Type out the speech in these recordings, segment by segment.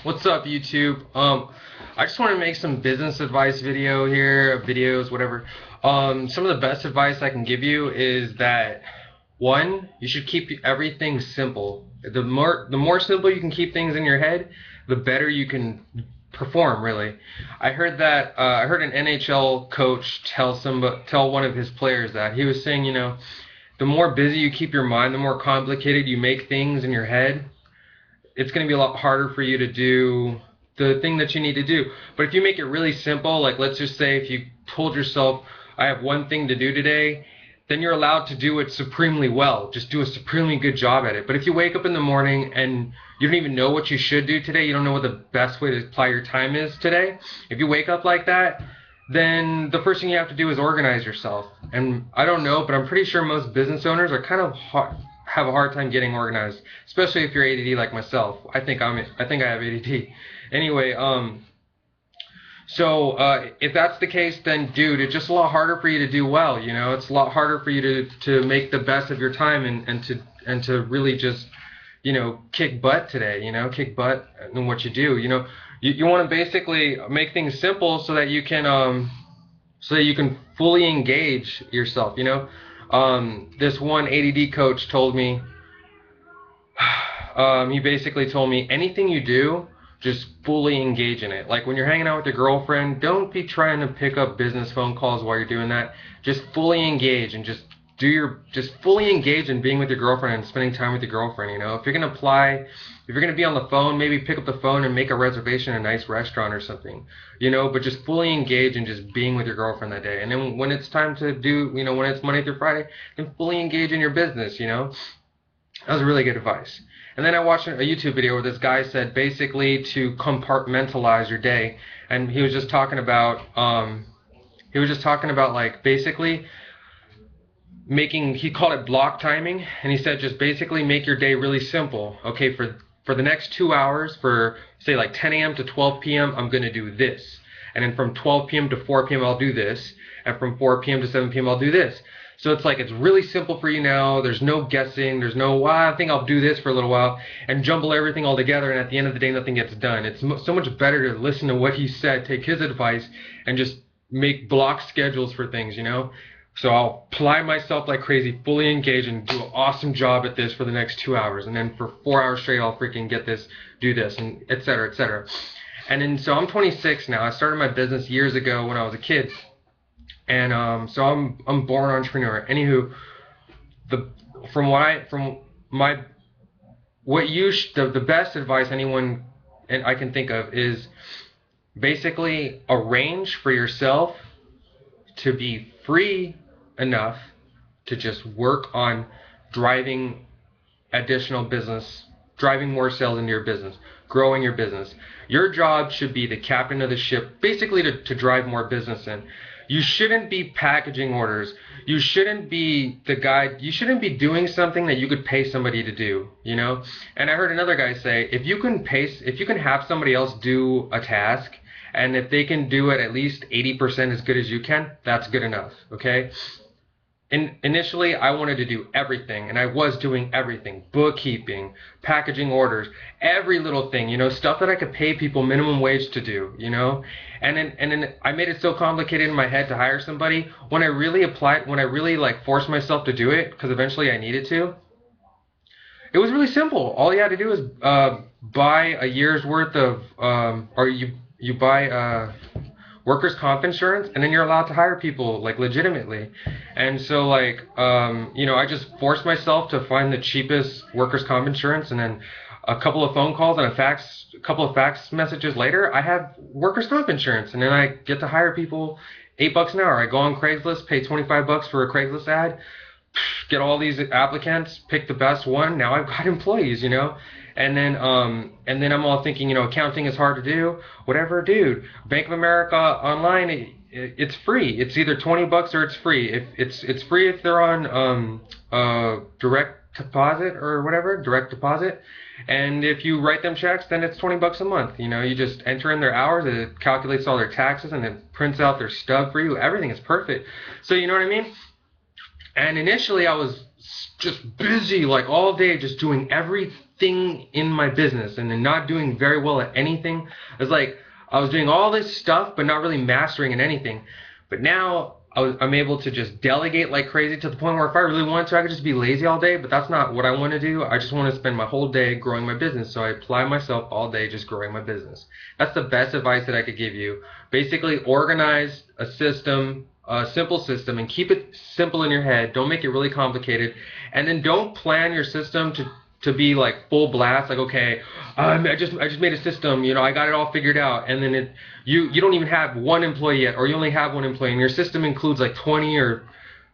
What's up, YouTube? I just want to make some business advice videos, whatever. Some of the best advice I can give you is that one, you should keep everything simple. The more simple you can keep things in your head, the better you can perform. Really, I heard an NHL coach tell one of his players that he was saying, the more busy you keep your mind, the more complicated you make things in your head, it's going to be a lot harder for you to do the thing that you need to do. But if you make it really simple, like let's just say if you told yourself, I have one thing to do today, then you're allowed to do it supremely well. Just do a supremely good job at it. But if you wake up in the morning and you don't even know what you should do today, you don't know what the best way to apply your time is today, if you wake up like that, then the first thing you have to do is organize yourself. And I don't know, but I'm pretty sure most business owners are kind of have a hard time getting organized, especially if you're ADD like myself. I think I have ADD. Anyway, if that's the case, then dude, it's just a lot harder for you to do well. It's a lot harder for you to make the best of your time and to really just kick butt today. Kick butt in what you do. You want to basically make things simple so that you can fully engage yourself. This one ADD coach told me, he basically told me, anything you do, just fully engage in it. Like when you're hanging out with your girlfriend, don't be trying to pick up business phone calls while you're doing that. Just fully engage and just fully engage in being with your girlfriend and spending time with your girlfriend. If you're gonna be on the phone, maybe pick up the phone and make a reservation at a nice restaurant or something. But just fully engage in just being with your girlfriend that day. And then when it's time to do, when it's Monday through Friday, then fully engage in your business. That was really good advice. And then I watched a YouTube video where this guy said basically to compartmentalize your day, and he was just talking about like basically he called it block timing, and he said just basically make your day really simple. Okay, for the next 2 hours, for say like 10 a.m. to 12 p.m. I'm gonna do this, and then from 12 p.m. to 4 p.m. I'll do this, and from 4 p.m. to 7 p.m. I'll do this. So it's like it's really simple for you now. There's no guessing. There's no, well, I think I'll do this for a little while, and jumble everything all together, and at the end of the day, nothing gets done. It's so much better to listen to what he said, take his advice, and just make block schedules for things. So I'll apply myself like crazy, fully engage, and do an awesome job at this for the next 2 hours, and then for 4 hours straight, I'll freaking get this, do this, and et cetera, et cetera. And then so I'm 26 now. I started my business years ago when I was a kid. And so I'm born entrepreneur. Anywho, the best advice anyone and I can think of is basically arrange for yourself to be free enough to just work on driving additional business, driving more sales into your business, growing your business. Your job should be the captain of the ship, basically to drive more business in. You shouldn't be packaging orders. You shouldn't be the guy. You shouldn't be doing something that you could pay somebody to do. And I heard another guy say, if you can have somebody else do a task, and if they can do it at least 80% as good as you can, that's good enough. Okay. Initially, I wanted to do everything, and I was doing everything: bookkeeping, packaging orders, every little thing, stuff that I could pay people minimum wage to do, And then I made it so complicated in my head to hire somebody. When I really like forced myself to do it, because eventually I needed to, it was really simple. All you had to do is buy a year's worth of, or you buy workers' comp insurance, and then you're allowed to hire people like legitimately. And so like I just forced myself to find the cheapest workers' comp insurance, and then a couple of phone calls and a couple of fax messages later, I have workers' comp insurance, and then I get to hire people $8 an hour. I go on Craigslist, pay $25 for a Craigslist ad, get all these applicants, pick the best one. Now I've got employees, And then I'm all thinking, accounting is hard to do. Whatever, dude. Bank of America online, it's free. It's either $20 or it's free. If it's free if they're on direct deposit or whatever, direct deposit. And if you write them checks, then it's $20 a month. You just enter in their hours, it calculates all their taxes, and it prints out their stub for you. Everything is perfect. So you know what I mean? And initially I was just busy like all day, just doing everything thing in my business and then not doing very well at anything. It's like I was doing all this stuff but not really mastering in anything. But now I'm able to just delegate like crazy to the point where if I really want to, I could just be lazy all day, but that's not what I want to do. I just want to spend my whole day growing my business. So I apply myself all day just growing my business. That's the best advice that I could give you. Basically, organize a system, a simple system, and keep it simple in your head. Don't make it really complicated. And then don't plan your system to be like full blast, like, okay, I just made a system, I got it all figured out, and then you don't even have one employee yet, or you only have one employee, and your system includes like 20 or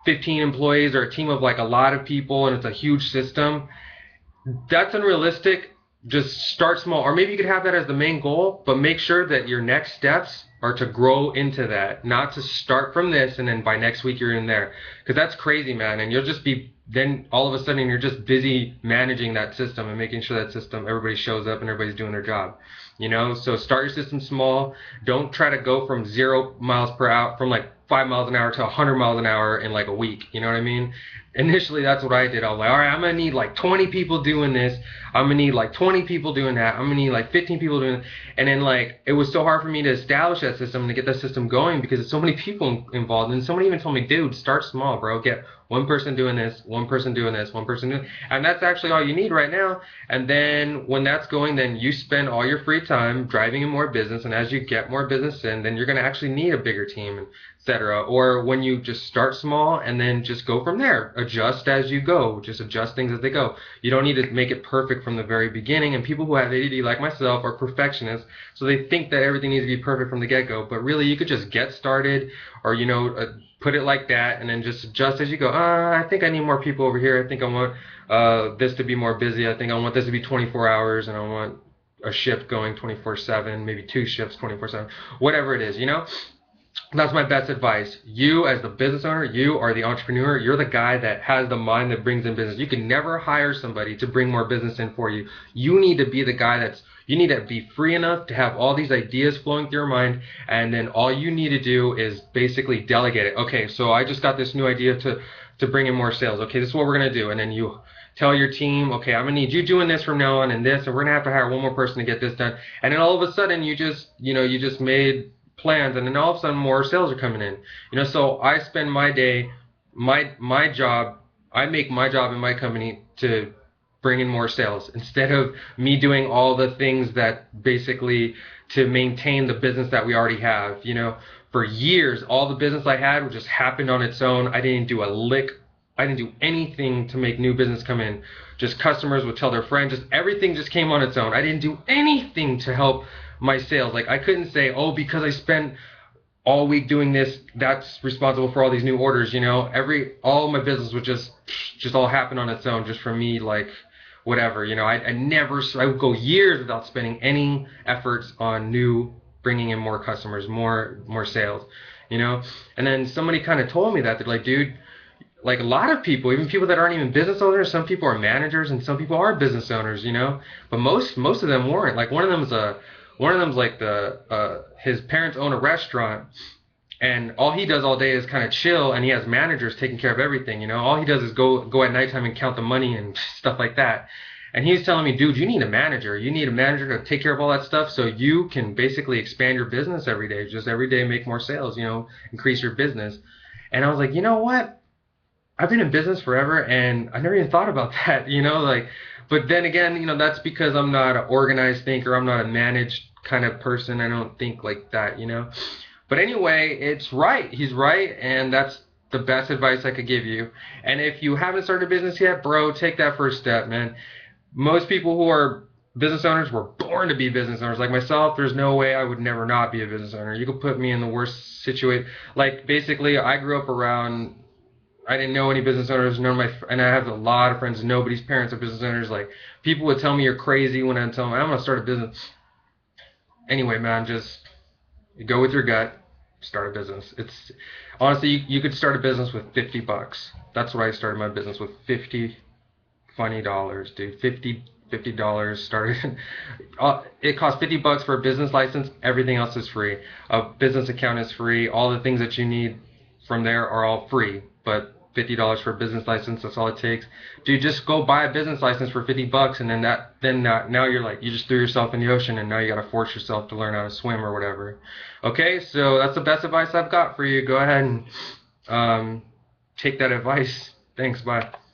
15 employees or a team of like a lot of people, and it's a huge system. That's unrealistic. Just start small, or maybe you could have that as the main goal, but make sure that your next steps are to grow into that, not to start from this and then by next week you're in there, because that's crazy, man. And you'll just be, then all of a sudden you're just busy managing that system and making sure that system, everybody shows up and everybody's doing their job. So start your system small. Don't try to go from 0 miles per hour, from like 5 miles an hour to 100 miles an hour in like a week. You know what I mean? Initially, that's what I did. I was like, all right, I'm going to need like 20 people doing this. I'm going to need like 20 people doing that. I'm going to need like 15 people doing it. And then like, it was so hard for me to establish that system and to get that system going because there's so many people involved. And someone even told me, dude, start small, bro. Get one person doing this, one person doing this, one person doing, and that's actually all you need right now. And then when that's going, then you spend all your free time driving in more business. And as you get more business in, then you're going to actually need a bigger team, etc. Or when you just start small and then just go from there, adjust as you go, just adjust things as they go. You don't need to make it perfect from the very beginning. And people who have ADD like myself are perfectionists, so they think that everything needs to be perfect from the get-go. But really, you could just get started, or put it like that, and then just adjust as you go. I think I need more people over here. I think I want this to be more busy. I think I want this to be 24 hours, and I want a shift going 24/7, maybe 2 shifts 24/7, whatever it is, That's my best advice. You as the business owner, you are the entrepreneur, you're the guy that has the mind that brings in business. You can never hire somebody to bring more business in for you. You need to be the guy you need to be free enough to have all these ideas flowing through your mind, and then all you need to do is basically delegate it. Okay, so I just got this new idea to bring in more sales. Okay, this is what we're going to do. And then you tell your team, okay, I'm going to need you doing this from now on and this, and we're going to have to hire one more person to get this done. And then all of a sudden you just made plans, and then all of a sudden more sales are coming in. So I spend my day, my job, I make my job in my company to bring in more sales instead of me doing all the things that basically to maintain the business that we already have. For years, all the business I had just happened on its own. I didn't do a lick. I didn't do anything to make new business come in. Just customers would tell their friends. Just everything just came on its own. I didn't do anything to help my sales. Like I couldn't say, oh, because I spent all week doing this, that's responsible for all these new orders. All my business would just all happen on its own, just for me, like whatever. I would go years without spending any efforts on bringing in more customers, more sales. And then somebody kind of told me that they're like, dude, like a lot of people, even people that aren't even business owners, some people are managers and some people are business owners, but most of them weren't. Like one of them's like his parents own a restaurant, and all he does all day is kind of chill, and he has managers taking care of everything. All he does is go at nighttime and count the money and stuff like that. And he's telling me, dude, you need a manager. You need a manager to take care of all that stuff so you can basically expand your business every day. Just every day make more sales, increase your business. And I was like, you know what? I've been in business forever, and I never even thought about that, but then again, that's because I'm not an organized thinker. I'm not a managed kind of person. I don't think like that, But anyway, it's right. He's right, and that's the best advice I could give you. And if you haven't started a business yet, bro, take that first step, man. Most people who are business owners were born to be business owners. Like myself, there's no way I would never not be a business owner. You could put me in the worst situation. Like basically, I grew up around, I didn't know any business owners. And I have a lot of friends. Nobody's parents are business owners. Like people would tell me you're crazy when I tell them I'm gonna start a business. Anyway, man, just go with your gut. Start a business. It's honestly, you could start a business with $50. That's what I started my business with. $50 funny dollars, dude. $50 started. It costs $50 for a business license. Everything else is free. A business account is free. All the things that you need from there are all free. But $50 for a business license. That's all it takes. Dude, just go buy a business license for $50, and now you're like, you just threw yourself in the ocean, and now you got to force yourself to learn how to swim or whatever. Okay, so that's the best advice I've got for you. Go ahead and take that advice. Thanks. Bye.